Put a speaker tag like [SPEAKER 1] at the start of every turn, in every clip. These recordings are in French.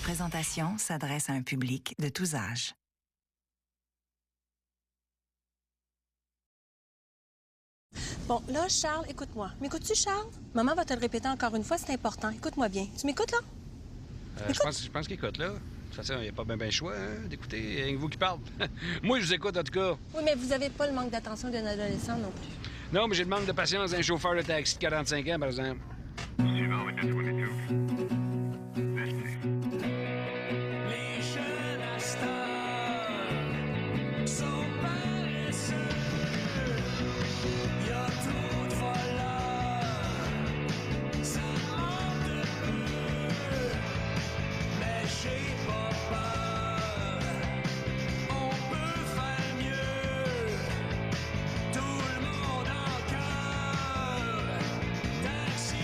[SPEAKER 1] présentation s'adresse à un public de tous âges.
[SPEAKER 2] Bon, là, Charles, écoute-moi. M'écoutes-tu, Charles? Maman va te le répéter encore une fois, c'est important. Écoute-moi bien. Tu m'écoutes, là?
[SPEAKER 3] Je pense qu'il écoute, là. De toute façon, il n'y a pas bien ben choix d'écouter. Il y a rien que vous qui parle. Moi, je vous écoute, en tout cas.
[SPEAKER 2] Oui, mais vous avez pas le manque d'attention d'un adolescent non plus.
[SPEAKER 3] Non, mais j'ai le manque de patience d'un chauffeur de taxi de 45 ans, par exemple.
[SPEAKER 4] Suivant with the 22.
[SPEAKER 5] Les jeunes à cette heure sont paresseux. Y a trop de voleurs, ça manque de peu. Mais j'ai pas peur, on peut faire mieux. Tout le monde en cœur, Taxi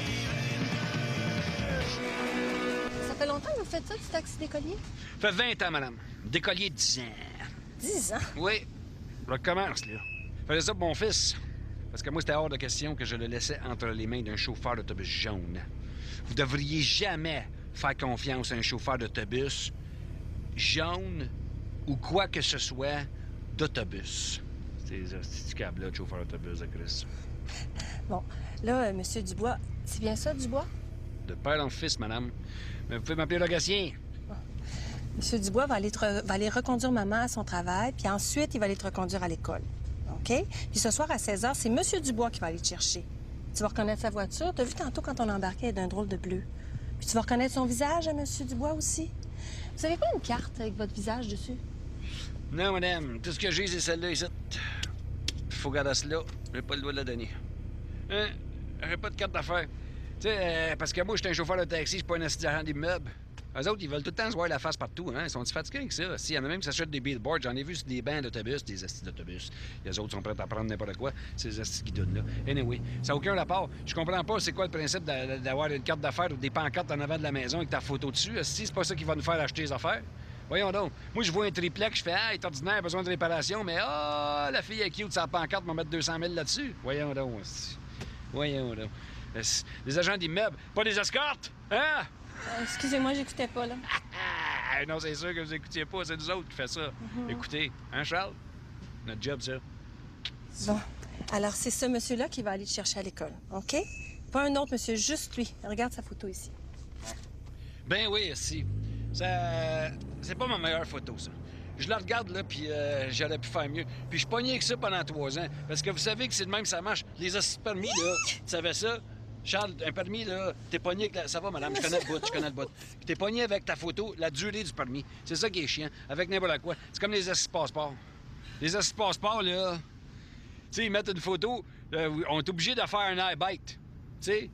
[SPEAKER 5] 22.
[SPEAKER 2] Ça fait longtemps que vous faites ça, du taxi d'écolier?
[SPEAKER 3] Ça fait 20 ans, madame. Décollier de 10 ans.
[SPEAKER 2] 10 ans.
[SPEAKER 3] Oui. Je recommence, là. Je faisais ça pour mon fils. Parce que moi, c'était hors de question que je le laissais entre les mains d'un chauffeur d'autobus jaune. Vous devriez jamais faire confiance à un chauffeur d'autobus jaune ou quoi que ce soit d'autobus. C'est ce câble-là de chauffeur d'autobus de Chris.
[SPEAKER 2] Bon, là, Monsieur Dubois, c'est bien ça, Dubois?
[SPEAKER 3] De père en fils, madame. Mais vous pouvez m'appeler le Gatien.
[SPEAKER 2] Monsieur Dubois va aller reconduire maman à son travail, puis ensuite, il va aller te reconduire à l'école. OK? Puis ce soir, à 16h, c'est Monsieur Dubois qui va aller te chercher. Tu vas reconnaître sa voiture. T'as vu tantôt quand on embarquait d'un drôle de bleu. Puis tu vas reconnaître son visage à Monsieur Dubois aussi. Vous avez pas une carte avec votre visage dessus?
[SPEAKER 3] Non, madame. Tout ce que j'ai, c'est celle-là ici. Faut garder cela. J'ai pas le droit de la donner. Hein? J'ai pas de carte d'affaires. Tu sais, parce que moi, je suis un chauffeur de taxi, je suis pas un assistant d'immeuble. Eux autres, ils veulent tout le temps se voir la face partout, hein? Ils sont fatigués avec ça. S'il y en a même qui s'achètent des billboards, j'en ai vu sur des bancs d'autobus, des astis d'autobus. Les autres sont prêts à prendre n'importe quoi, ces astis guidons-là. Anyway, ça n'a aucun rapport. Je comprends pas c'est quoi le principe d'avoir une carte d'affaires ou des pancartes en avant de la maison avec ta photo dessus. Si c'est pas ça qui va nous faire acheter les affaires. Voyons donc. Moi, je vois un triplex, je fais « Ah, il est ordinaire, besoin de réparation, mais la fille est cute, sa pancarte, va mettre 200 000 là-dessus. » Voyons donc. Voyons donc. Des agents d'immeuble, pas des escortes, hein?
[SPEAKER 2] Excusez-moi, j'écoutais pas, là.
[SPEAKER 3] Ah, non, c'est sûr que vous écoutiez pas, c'est nous autres qui fait ça. Écoutez, hein, Charles? Notre job, ça.
[SPEAKER 2] Bon. Alors, c'est ce monsieur-là qui va aller te chercher à l'école, OK? Pas un autre monsieur, juste lui. Regarde sa photo ici.
[SPEAKER 3] Ben oui, si. Ça... C'est pas ma meilleure photo, ça. Je la regarde, là, puis j'aurais pu faire mieux. Puis je suis pogné avec ça pendant 3 ans. Parce que vous savez que c'est de même que ça marche. Les assis permis, là, tu savais ça? Charles, un permis, là, t'es pogné avec la... Ça va, madame, je connais le bout. Puis t'es pogné avec ta photo, la durée du permis. C'est ça qui est chiant, avec n'importe quoi. C'est comme les assis passeport. Les assis passeport, là, tu sais, ils mettent une photo, on est obligé de faire un eye bite. Tu sais?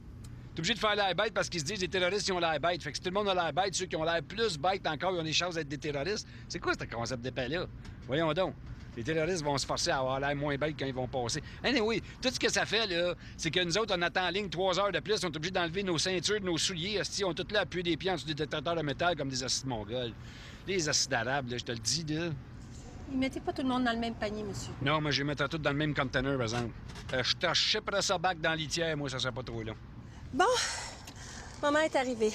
[SPEAKER 3] T'es obligé de faire l'air bête parce qu'ils se disent les terroristes, ils ont l'air bête. Fait que si tout le monde a l'air bête, ceux qui ont l'air plus bête encore, ils ont des chances d'être des terroristes. C'est quoi ce concept d'épais-là? Voyons donc. Les terroristes vont se forcer à avoir l'air moins bête quand ils vont passer. Anyway, tout ce que ça fait, là, c'est que nous autres, on attend en ligne 3 heures de plus, on est obligés d'enlever nos ceintures, nos souliers, hostie, on est tous là à puer des pieds en dessous des détecteurs de métal comme des assis de mongols. Les assis d'arabes, là, je te le dis, là.
[SPEAKER 2] Ne mettez pas tout le monde dans le même panier, monsieur.
[SPEAKER 3] Non, mais je vais mettre tout dans le même container, par exemple. Je te chipperais ça back dans la litière, moi, ça serait pas trop long.
[SPEAKER 2] Bon, maman est arrivée.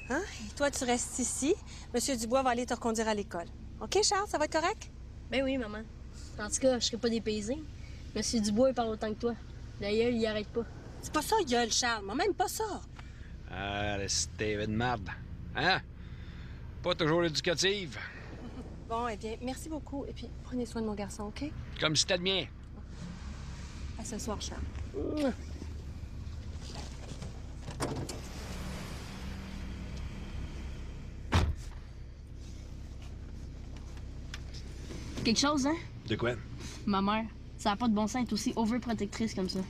[SPEAKER 2] Hein? Et toi, tu restes ici. Monsieur Dubois va aller te reconduire à l'école. OK, Charles, ça va être correct?
[SPEAKER 6] Ben oui, maman. En tout cas, je serais pas dépaysé. Monsieur Dubois, il parle autant que toi. D'ailleurs, il arrête pas.
[SPEAKER 2] C'est pas ça, gueule, Charles. Moi, même pas ça.
[SPEAKER 3] Ah, le Steven de marde. Hein? Pas toujours éducative.
[SPEAKER 2] Bon, eh bien, merci beaucoup. Et puis, prenez soin de mon garçon, OK?
[SPEAKER 3] Comme si c'était le mien.
[SPEAKER 2] À ce soir, Charles.
[SPEAKER 6] Quelque chose, hein?
[SPEAKER 3] De quoi?
[SPEAKER 6] Ma mère, ça a pas de bon sens d'être aussi overprotectrice comme ça.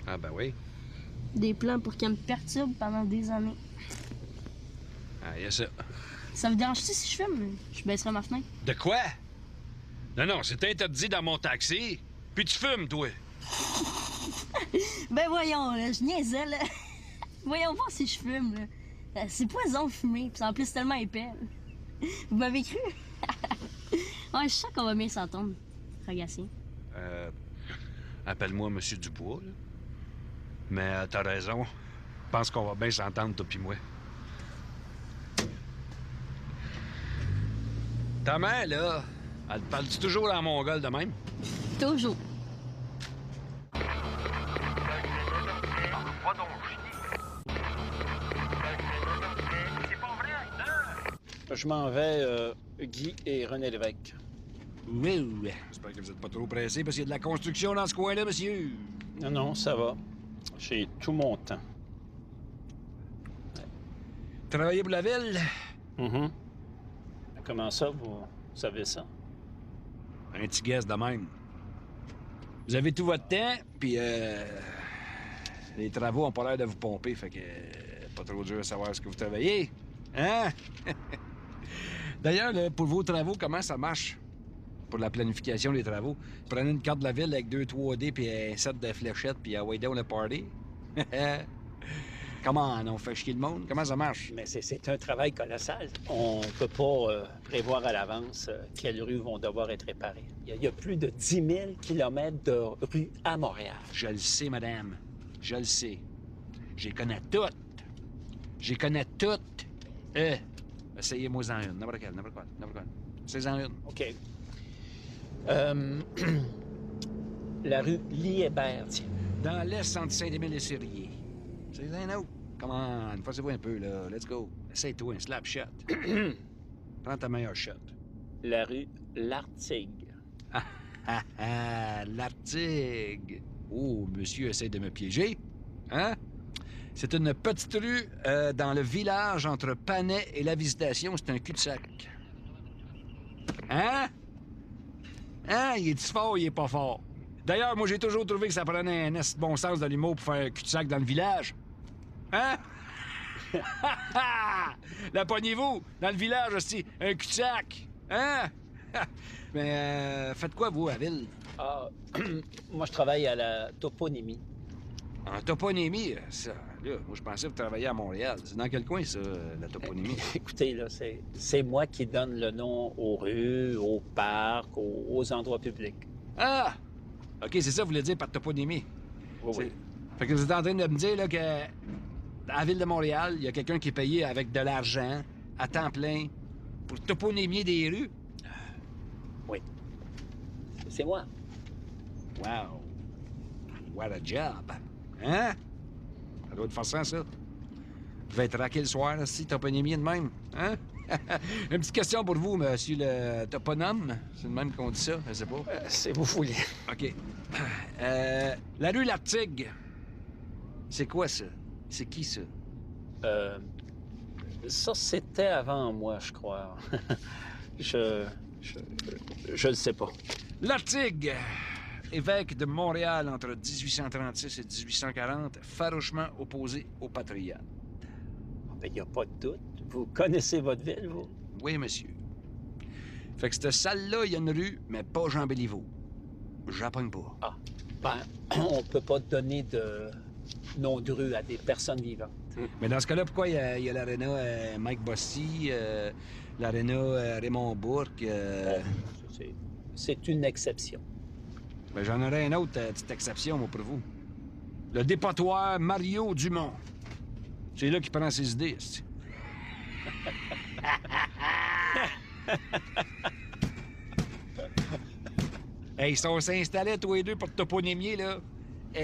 [SPEAKER 3] Ah, ben oui.
[SPEAKER 6] Des plans pour qu'elle me perturbe pendant des années.
[SPEAKER 3] Ah, y a ça.
[SPEAKER 6] Ça vous dérange-tu si je fume? Je baisserai ma fenêtre.
[SPEAKER 3] De quoi? Non, non, c'est interdit dans mon taxi. Puis tu fumes, toi.
[SPEAKER 6] Ben voyons, là, je niaisais, là. Voyons voir si je fume, là. C'est poison fumer, pis en plus c'est tellement épais. Là. Vous m'avez cru? Ouais, je sens qu'on va bien s'entendre. Ragacien.
[SPEAKER 3] Appelle-moi Monsieur Dubois, là. Mais t'as raison. Je pense qu'on va bien s'entendre, toi pis moi. Ta mère, là, elle te parle-tu toujours en mongol de même?
[SPEAKER 6] Toujours.
[SPEAKER 7] Je m'en vais, Guy et René Lévesque.
[SPEAKER 3] Oui. J'espère que vous êtes pas trop pressé parce qu'il y a de la construction dans ce coin-là, monsieur.
[SPEAKER 7] Non, non, ça va. J'ai tout mon temps.
[SPEAKER 3] Travaillez pour la ville?
[SPEAKER 7] Mhm. Comment ça, vous savez ça?
[SPEAKER 3] Un petit guess de même. Vous avez tout votre temps, puis les travaux ont pas l'air de vous pomper, fait que pas trop dur à savoir ce que vous travaillez. Hein? D'ailleurs, là, pour vos travaux, comment ça marche? Pour la planification des travaux. Vous prenez une carte de la ville avec 2 3D puis un set de fléchettes, puis away down le party? Comment on fait chier le monde? Comment ça marche?
[SPEAKER 7] Mais c'est un travail colossal. On peut pas prévoir à l'avance quelles rues vont devoir être réparées. Il y a plus de 10 000 kilomètres de rues à Montréal.
[SPEAKER 3] Je le sais, madame. Je le sais. J'y connais toutes. J'y connais toutes. Essayez-moi-en une. N'importe quelle. Essayez-en une.
[SPEAKER 7] OK. La rue Liébert, tiens.
[SPEAKER 3] Dans l'est, entre Saint-Émile et Sérier. C'est un autre. Comment? Forcez-vous un peu, là. Let's go. Essaye-toi un slap shot. Prends ta meilleure shot.
[SPEAKER 7] La rue Lartigue.
[SPEAKER 3] L'Artigue. Oh, monsieur essaie de me piéger. Hein? C'est une petite rue dans le village entre Panay et la Visitation. C'est un cul-de-sac. Hein? Hein? Il est-tu fort ou il est pas fort? D'ailleurs, moi, j'ai toujours trouvé que ça prenait un bon sens de l'humour pour faire un cul-de-sac dans le village. Hein? La pognez-vous? Dans le village aussi, un cul-de-sac. Hein? Mais faites quoi, vous, à ville?
[SPEAKER 7] Ah, moi, je travaille à la toponymie.
[SPEAKER 3] En toponymie, ça, là, moi, je pensais que vous travailliez à Montréal. C'est dans quel coin, ça, la toponymie?
[SPEAKER 7] Écoutez, là, c'est moi qui donne le nom aux rues, aux parcs, aux endroits publics.
[SPEAKER 3] Ah! OK, c'est ça que vous voulez dire par toponymie.
[SPEAKER 7] Oui.
[SPEAKER 3] Fait que vous êtes en train de me dire là, que à la ville de Montréal, il y a quelqu'un qui est payé avec de l'argent, à temps plein, pour toponymier des rues?
[SPEAKER 7] Oui. C'est moi.
[SPEAKER 3] Wow! What a job! Hein? Ça doit être forçant, ça. Vous devez être raqué le soir, là, si toponymier de même. Hein? Une petite question pour vous, monsieur le toponome. C'est le même qu'on dit ça, je sais pas.
[SPEAKER 7] C'est vous fouillez.
[SPEAKER 3] OK. La rue Lartigue. C'est quoi, ça? C'est qui, ça?
[SPEAKER 7] Ça, c'était avant moi, je crois. Je le sais pas.
[SPEAKER 3] Lartigue, évêque de Montréal entre 1836 et 1840, farouchement opposé aux patriotes.
[SPEAKER 7] Il n'y a pas de doute. Vous connaissez votre ville, vous?
[SPEAKER 3] Oui, monsieur. Fait que cette salle-là, il y a une rue, mais pas Jean Béliveau. J'appogne pas.
[SPEAKER 7] Ah, ben, on peut pas donner de nom de rue à des personnes vivantes.
[SPEAKER 3] Mais dans ce cas-là, pourquoi il y a l'aréna Mike Bossy, l'aréna Raymond Bourque?
[SPEAKER 7] C'est une exception.
[SPEAKER 3] Ben, j'en aurais une autre petite exception, moi, pour vous. Le dépotoir Mario Dumont. C'est là qu'il prend ses idées, c'est. Hey, si on s'installait tous les deux pour toponymier, là,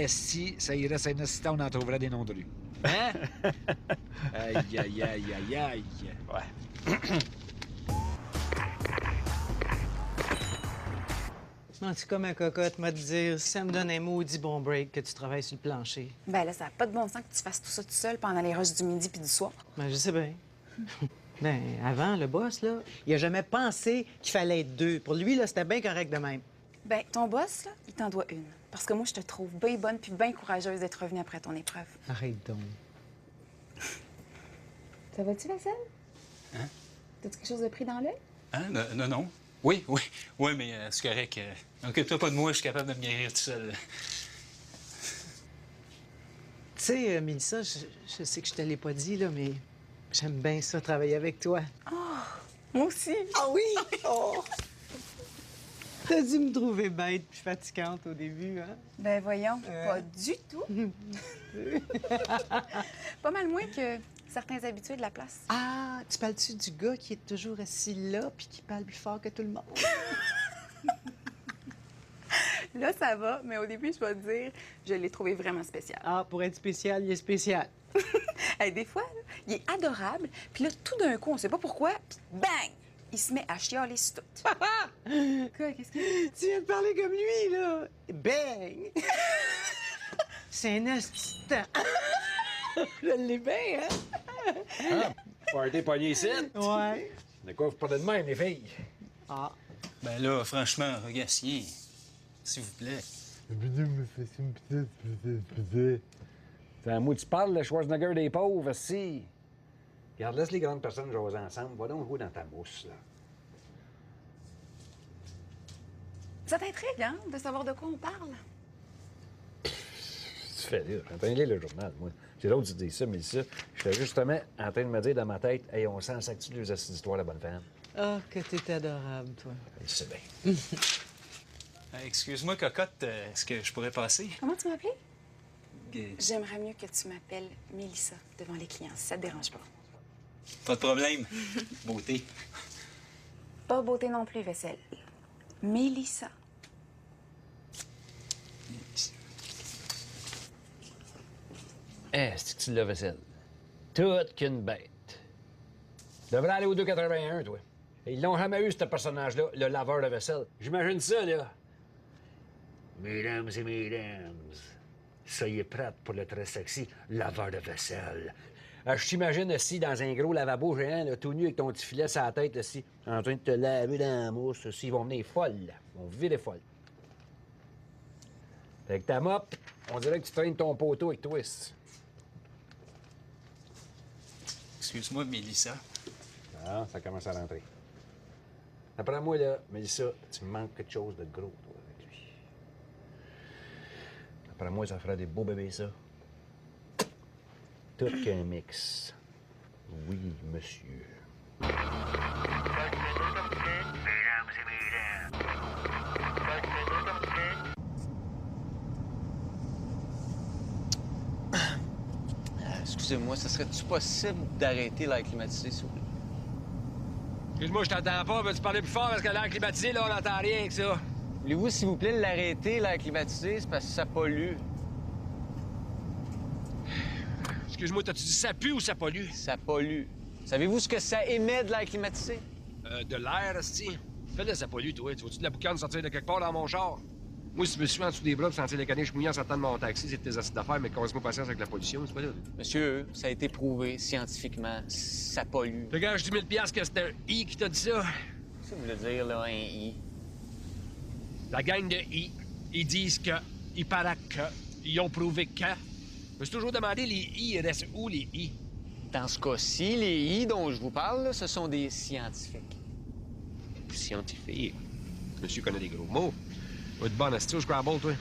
[SPEAKER 3] si ça irait sur un assistant, on en trouverait des noms de rue. Hein? Aïe, aïe, aïe, aïe, aïe.
[SPEAKER 7] Ouais.
[SPEAKER 8] En tout cas, ma cocotte m'a dit dire, ça me donne un maudit bon break que tu travailles sur le plancher.
[SPEAKER 9] Ben là, ça n'a pas de bon sens que tu fasses tout ça tout seul pendant les rushs du midi puis du soir.
[SPEAKER 8] Ben, je sais bien. Ben, avant, le boss, là, il a jamais pensé qu'il fallait être deux. Pour lui, là, c'était bien correct de même.
[SPEAKER 9] Ben, ton boss, là, il t'en doit une. Parce que moi, je te trouve bien bonne puis bien courageuse d'être revenue après ton épreuve.
[SPEAKER 8] Arrête donc.
[SPEAKER 9] Ça va-tu, Vassal?
[SPEAKER 10] Hein?
[SPEAKER 9] T'as-tu quelque chose de pris dans l'œil?
[SPEAKER 10] Hein? Non. Oui, mais c'est correct. Occupe-toi pas de moi, je suis capable de me guérir tout seul.
[SPEAKER 8] Tu sais, Mélissa, je sais que je te l'ai pas dit, là, mais j'aime bien ça, travailler avec toi.
[SPEAKER 9] Moi aussi.
[SPEAKER 8] Ah oui? Oh! T'as dû me trouver bête puis fatigante au début, hein?
[SPEAKER 9] Ben voyons, pas du tout. Pas mal moins que certains habitués de la place.
[SPEAKER 8] Ah, tu parles-tu du gars qui est toujours assis là puis qui parle plus fort que tout le monde?
[SPEAKER 9] Là, ça va, mais au début, je vais te dire, je l'ai trouvé vraiment spécial.
[SPEAKER 8] Ah, pour être spécial, il est spécial.
[SPEAKER 9] Hey, des fois, là, il est adorable, puis là, tout d'un coup, on sait pas pourquoi, puis bang! Il se met à chialer sur tout. Quoi, qu'est-ce qu'il y a?
[SPEAKER 8] Tu viens de parler comme lui, là. Bang! C'est un assistant. Je l'ai bien, hein?
[SPEAKER 11] Ah, party pogné ici?
[SPEAKER 8] Ouais.
[SPEAKER 11] De quoi vous parlez de même, les filles?
[SPEAKER 8] Ah.
[SPEAKER 10] Ben là, franchement, Rogatien, s'il vous plaît.
[SPEAKER 11] C'est à moi que tu parles, le Schwarzenegger des pauvres, si. Regarde, laisse les grandes personnes jaser ensemble. Va donc jouer dans ta mousse, là.
[SPEAKER 9] Ça t'intrigue, hein, de savoir de quoi on parle?
[SPEAKER 11] Tu fais là? Je suis en train de lire le journal, moi. C'est l'autre qui dit ça, mais ça, j'étais justement en train de me dire dans ma tête, hey, on s'en sac-tu de les histoires de bonne femme?
[SPEAKER 8] Ah, que t'es adorable, toi.
[SPEAKER 11] Je sais bien.
[SPEAKER 10] Excuse-moi, cocotte, est-ce que je pourrais passer?
[SPEAKER 9] Comment tu m'appelles?
[SPEAKER 10] Euh,
[SPEAKER 9] J'aimerais mieux que tu m'appelles Mélissa devant les clients, si ça te dérange pas.
[SPEAKER 10] Pas de problème. Beauté.
[SPEAKER 9] Pas beauté non plus, vaisselle. Mélissa.
[SPEAKER 11] C'est que tu l'as vaisselle. Toute qu'une bête. Devrais aller au 281, toi. Ils l'ont jamais eu, ce personnage-là, le laveur de vaisselle. J'imagine ça, là. Mesdames et mesdames, soyez prêtes pour le très sexy laveur de vaisselle. Je t'imagine assis dans un gros lavabo géant, là, tout nu avec ton petit filet sur la tête, là, si, en train de te laver dans la mousse. Ils vont venir folles, là. Ils vont virer folles. Avec ta mop, on dirait que tu traînes ton poteau avec twist.
[SPEAKER 10] Excuse-moi, Mélissa.
[SPEAKER 11] Ah, ça commence à rentrer. Après moi, là, Mélissa, tu me manques quelque chose de gros, toi, avec lui. Après moi, ça fera des beaux bébés, ça. Tout qu'un mix. Oui, monsieur.
[SPEAKER 12] Excusez-moi, ça serait-tu possible d'arrêter l'air climatisé, s'il vous plaît?
[SPEAKER 3] Excuse-moi, je t'entends pas. Veux-tu parler plus fort parce que l'air climatisé, là, on n'entend rien avec ça.
[SPEAKER 12] Voulez-vous, s'il vous plaît, l'arrêter, l'air climatisé? C'est parce que ça pollue.
[SPEAKER 3] Excuse-moi, t'as-tu dit ça pue ou ça pollue?
[SPEAKER 12] Ça pollue. Savez-vous ce que ça émet de l'air climatisé?
[SPEAKER 3] De l'air, esti. Fais-le, ça pollue, toi. Tu vois-tu de la boucane sortir de quelque part dans mon char? Moi, si je me suis en dessous des bras pour sentir les caniches mouillants en sortant de mon taxi, c'est tes acides d'affaires, mais casse-moi patience avec la pollution, c'est pas là.
[SPEAKER 12] Monsieur, ça a été prouvé scientifiquement. Ça pollue.
[SPEAKER 3] Te gage 10 000 $ que c'est un I qui t'a dit ça.
[SPEAKER 12] Qu'est-ce que vous voulez dire, là, un I?
[SPEAKER 3] La gang de I, ils disent que, il paraît que, ils ont prouvé que. Je me suis toujours demandé, les I, ils restent où, les I?
[SPEAKER 12] Dans ce cas-ci, les I dont je vous parle, là, ce sont des scientifiques.
[SPEAKER 3] Scientifique. Monsieur connaît des gros mots. Va être bon à au Scrabble, toi.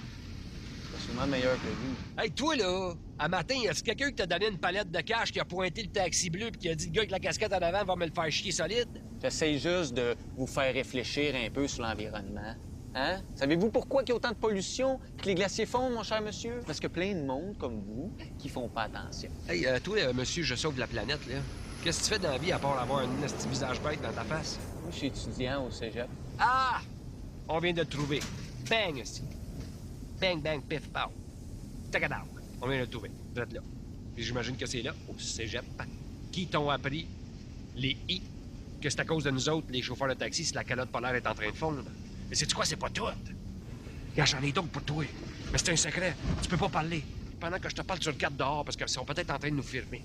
[SPEAKER 12] C'est sûrement meilleur que vous.
[SPEAKER 3] Hey, toi, là, à matin, y a-tu quelqu'un qui t'a donné une palette de cash, qui a pointé le taxi bleu, puis qui a dit, le gars avec la casquette en avant va me le faire chier solide?
[SPEAKER 12] J'essaie juste de vous faire réfléchir un peu sur l'environnement. Hein? Savez-vous pourquoi il y a autant de pollution que les glaciers fondent, mon cher monsieur? Parce que plein de monde, comme vous, qui font pas attention.
[SPEAKER 3] Hey, toi, monsieur, je sauve la planète, là. Qu'est-ce que tu fais dans la vie à part avoir un petit visage bête dans ta face?
[SPEAKER 12] Moi, je suis étudiant au cégep.
[SPEAKER 3] Ah! On vient de le trouver. Bang, ici. Bang, bang, pif, pow. Tacadaw. On vient de le trouver. Vous êtes là. Puis j'imagine que c'est là, au cégep, qui t'ont appris, les I, que c'est à cause de nous autres, les chauffeurs de taxi, si la calotte polaire est en train de fondre. Mais sais-tu quoi? C'est pas tout. Regarde, j'en ai d'autres pour toi. Mais c'est un secret. Tu peux pas parler. Pendant que je te parle, tu regardes dehors parce qu'ils sont peut-être en train de nous filmer.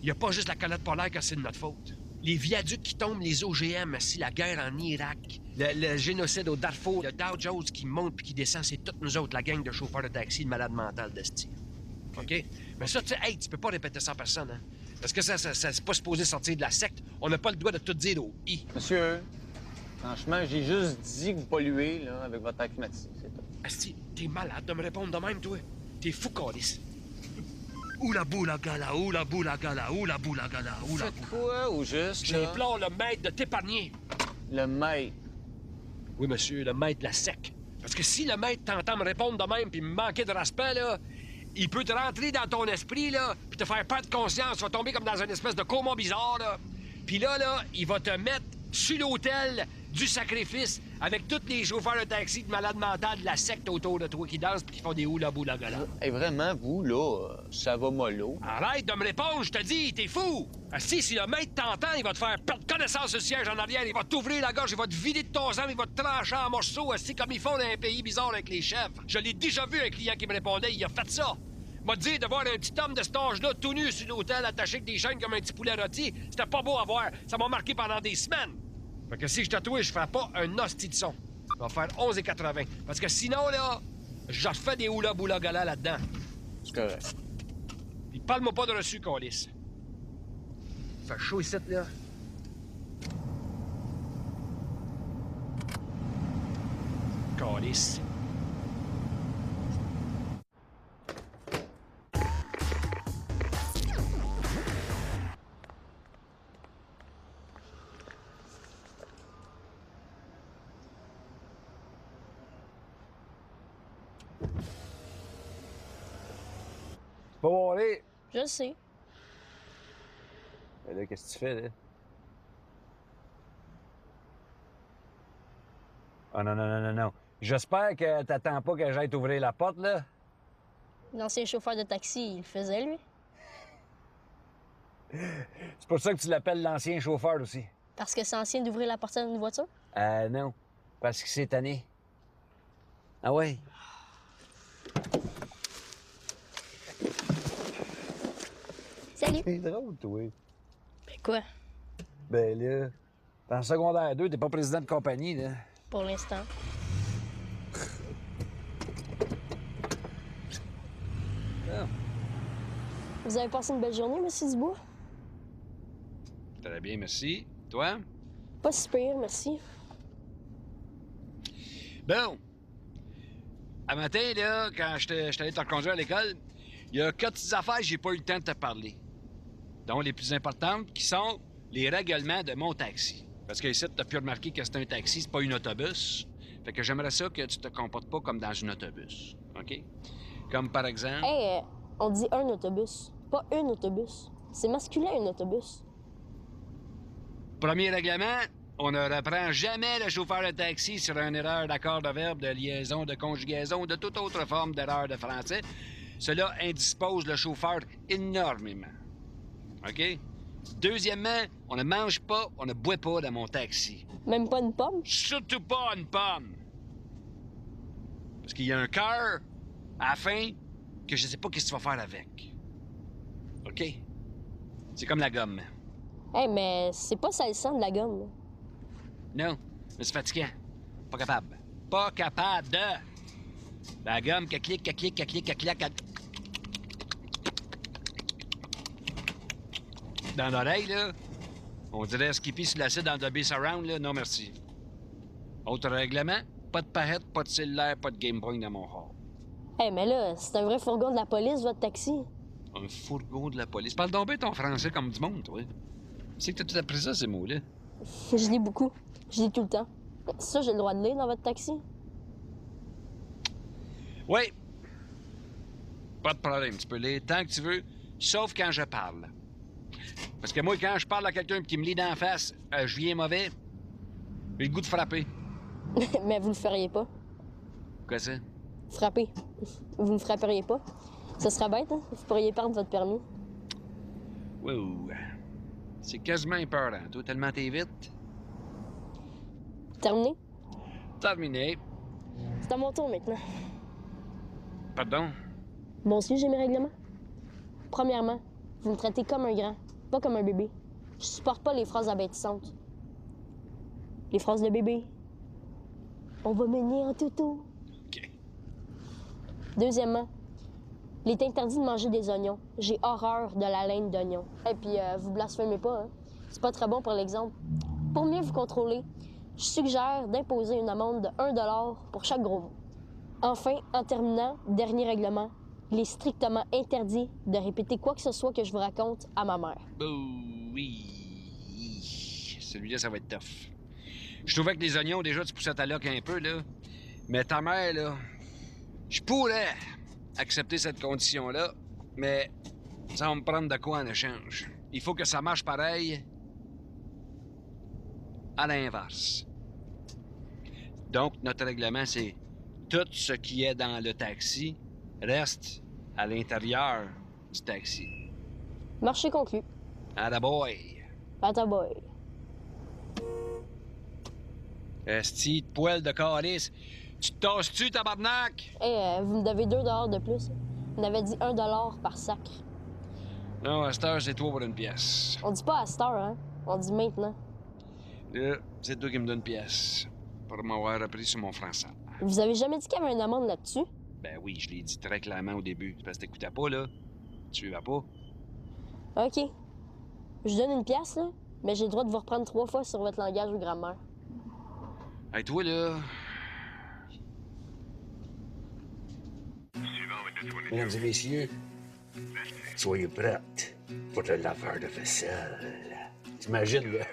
[SPEAKER 3] Il y a pas juste la calotte polaire que c'est de notre faute. Les viaducs qui tombent, les OGM, si la guerre en Irak, le génocide au Darfour, le Dow Jones qui monte puis qui descend, c'est toutes nous autres, la gang de chauffeurs de taxi, le malade mental d'esti. OK? Mais ça, tu sais, hey, tu peux pas répéter ça en personne, hein? Parce que ça c'est pas supposé sortir de la secte. On n'a pas le droit de tout dire au I.
[SPEAKER 12] Monsieur, franchement, j'ai juste dit que vous polluez, là, avec votre air climatisé, c'est tout.
[SPEAKER 3] Asti, t'es malade de me répondre de même, toi. T'es fou, Calis. Oula boula gala, oula boula gala, oula boula gala, oula.
[SPEAKER 12] Faites quoi, au juste, là?
[SPEAKER 3] J'implore le maître de t'épargner.
[SPEAKER 12] Le maître?
[SPEAKER 3] Oui, monsieur, le maître de la sec. Parce que si le maître t'entend me répondre de même puis me manquer de respect, là,
[SPEAKER 11] il peut te rentrer dans ton esprit, là, puis te faire perdre conscience. Tu vas tomber comme dans une espèce de coma bizarre, là. Puis là, il va te mettre sur l'autel du sacrifice avec tous les chauffeurs de taxi de malades mentales de la secte autour de toi qui dansent puis qui font des hula-boula-gala.
[SPEAKER 12] Et vraiment, vous, là, ça va mollo.
[SPEAKER 11] Arrête de me répondre, je te dis, t'es fou! Si le maître t'entend, il va te faire perdre connaissance du siège en arrière, il va t'ouvrir la gorge, il va te vider de ton sang, il va te trancher en morceaux, comme ils font dans un pays bizarre avec les chefs. Je l'ai déjà vu un client qui me répondait, il a fait ça. M'a dit de voir un petit homme de cet âge-là tout nu sur l'hôtel attaché avec des chaînes comme un petit poulet rôti. C'était pas beau à voir. Ça m'a marqué pendant des semaines. Fait que si je tatouais, je ferais pas un hostie de son. Je vais faire 11,80. Parce que sinon, là, je refais des hula-boula-gala là-dedans.
[SPEAKER 12] C'est correct.
[SPEAKER 11] Puis parle-moi pas de reçu, câlisse. Fait chaud ici, là. Câlisse.
[SPEAKER 13] Pas aller.
[SPEAKER 6] Je le sais.
[SPEAKER 13] Mais là, qu'est-ce que tu fais, là? Ah non, non, non, non, non. J'espère que t'attends pas que j'aille t'ouvrir la porte, là.
[SPEAKER 6] L'ancien chauffeur de taxi, il le faisait, lui.
[SPEAKER 13] C'est pour ça que tu l'appelles l'ancien chauffeur aussi.
[SPEAKER 6] Parce que c'est ancien d'ouvrir la porte d'une voiture?
[SPEAKER 13] Non. Parce que c'est tanné. Ah ouais?
[SPEAKER 6] Salut.
[SPEAKER 13] C'est drôle, toi.
[SPEAKER 6] Ben quoi?
[SPEAKER 13] Ben là, dans le secondaire 2, t'es pas président de compagnie, là.
[SPEAKER 6] Pour l'instant.
[SPEAKER 13] Ah.
[SPEAKER 6] Vous avez passé une belle journée, monsieur Dubois?
[SPEAKER 3] Très bien, merci. Toi?
[SPEAKER 6] Pas si pire, merci.
[SPEAKER 3] Bon. À matin, là, quand je t'allais te reconduire à l'école, il y a 4 petites affaires que j'ai pas eu le temps de te parler. Dont les plus importantes, qui sont les règlements de mon taxi. Parce que ici, t'as pu remarquer que c'est un taxi, c'est pas un autobus. Fait que j'aimerais ça que tu te comportes pas comme dans un autobus. OK? Comme par exemple...
[SPEAKER 6] Hey, on dit un autobus, pas une autobus. C'est masculin, un autobus.
[SPEAKER 3] Premier règlement, on ne reprend jamais le chauffeur de taxi sur une erreur d'accord de verbe, de liaison, de conjugaison ou de toute autre forme d'erreur de français. Cela indispose le chauffeur énormément. OK? Deuxièmement, on ne mange pas, on ne boit pas dans mon taxi.
[SPEAKER 6] Même pas une pomme?
[SPEAKER 3] Surtout pas une pomme. Parce qu'il y a un cœur à la fin que je sais pas qu'est-ce que tu vas faire avec. OK? C'est comme la gomme.
[SPEAKER 6] Hey, mais c'est pas salissant de la gomme, là.
[SPEAKER 3] Non, mais c'est fatigant. Pas capable. Pas capable de... La gomme qui clique, qui clique, qui clique, qui claque... Dans l'oreille, là, on dirait Skippy sur l'acide dans Dolby Surround, là. Non, merci. Autre règlement, pas de paillettes, pas de cellulaire, pas de Game Boy dans mon hall.
[SPEAKER 6] Hey, mais là, c'est un vrai fourgon de la police, votre taxi.
[SPEAKER 3] Un fourgon de la police. Parle donc bien ton français comme du monde, toi. C'est que t'as tout appris ça, ces mots-là.
[SPEAKER 6] Je lis beaucoup. Je lis tout le temps. Ça, j'ai le droit de lire dans votre taxi?
[SPEAKER 3] Oui. Pas de problème. Tu peux lire tant que tu veux, sauf quand je parle. Parce que moi, quand je parle à quelqu'un qui me lit d'en face, je viens mauvais. J'ai le goût de frapper.
[SPEAKER 6] Mais vous le feriez pas.
[SPEAKER 3] Quoi ça?
[SPEAKER 6] Frapper. Vous me frapperiez pas. Ça serait bête, hein? Vous pourriez perdre votre permis.
[SPEAKER 3] Wow. C'est quasiment épeurant, toi, tellement t'es vite.
[SPEAKER 6] Terminé?
[SPEAKER 3] Terminé.
[SPEAKER 6] C'est à mon tour maintenant.
[SPEAKER 3] Pardon?
[SPEAKER 6] Bon, si j'ai mes règlements. Premièrement, vous me traitez comme un grand, pas comme un bébé. Je supporte pas les phrases abétissantes. Les phrases de bébé. On va mener en toutou.
[SPEAKER 3] OK.
[SPEAKER 6] Deuxièmement, il est interdit de manger des oignons. J'ai horreur de la laine d'oignon. Et puis, vous blasphémez pas, hein? C'est pas très bon pour l'exemple. Pour mieux vous contrôler, je suggère d'imposer une amende de 1 $ pour chaque gros mot. Enfin, en terminant, dernier règlement, il est strictement interdit de répéter quoi que ce soit que je vous raconte à ma mère.
[SPEAKER 3] Oui. Celui-là, ça va être tough. Je trouvais que les oignons, déjà, tu poussais ta loque un peu, là. Mais ta mère, là, je pourrais accepter cette condition-là, mais ça va me prendre de quoi en échange. Il faut que ça marche pareil à l'inverse. Donc, notre règlement, c'est tout ce qui est dans le taxi reste à l'intérieur du taxi.
[SPEAKER 6] Marché conclu.
[SPEAKER 3] Attaboy.
[SPEAKER 6] Attaboy.
[SPEAKER 3] Esti de poêle de calice. Tu te tasses-tu, tabarnak?
[SPEAKER 6] Vous me devez 2 $ de plus. Vous m'avez dit 1 $ par sac.
[SPEAKER 3] Non, à cette heure, c'est toi pour une pièce.
[SPEAKER 6] On dit pas à cette heure, hein? On dit maintenant.
[SPEAKER 3] Là, c'est toi qui me donnes une pièce. Pour m'avoir repris sur mon français.
[SPEAKER 6] Vous avez jamais dit qu'il y avait une amende là-dessus?
[SPEAKER 3] Ben oui, je l'ai dit très clairement au début. C'est parce que t'écoutais pas, là. Tu vas pas.
[SPEAKER 6] OK. Je donne une pièce, là, mais j'ai le droit de vous reprendre 3 fois sur votre langage ou grammaire.
[SPEAKER 3] Hey, toi, là...
[SPEAKER 11] Mesdames et messieurs, soyez prêts pour le laveur de vaisselle. T'imagines, là?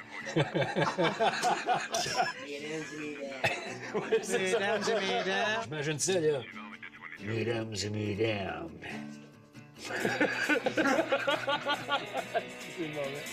[SPEAKER 8] Mesdames et mesdames.
[SPEAKER 11] J'imagine ça, là. Mesdames et mesdames. C'est mauvais.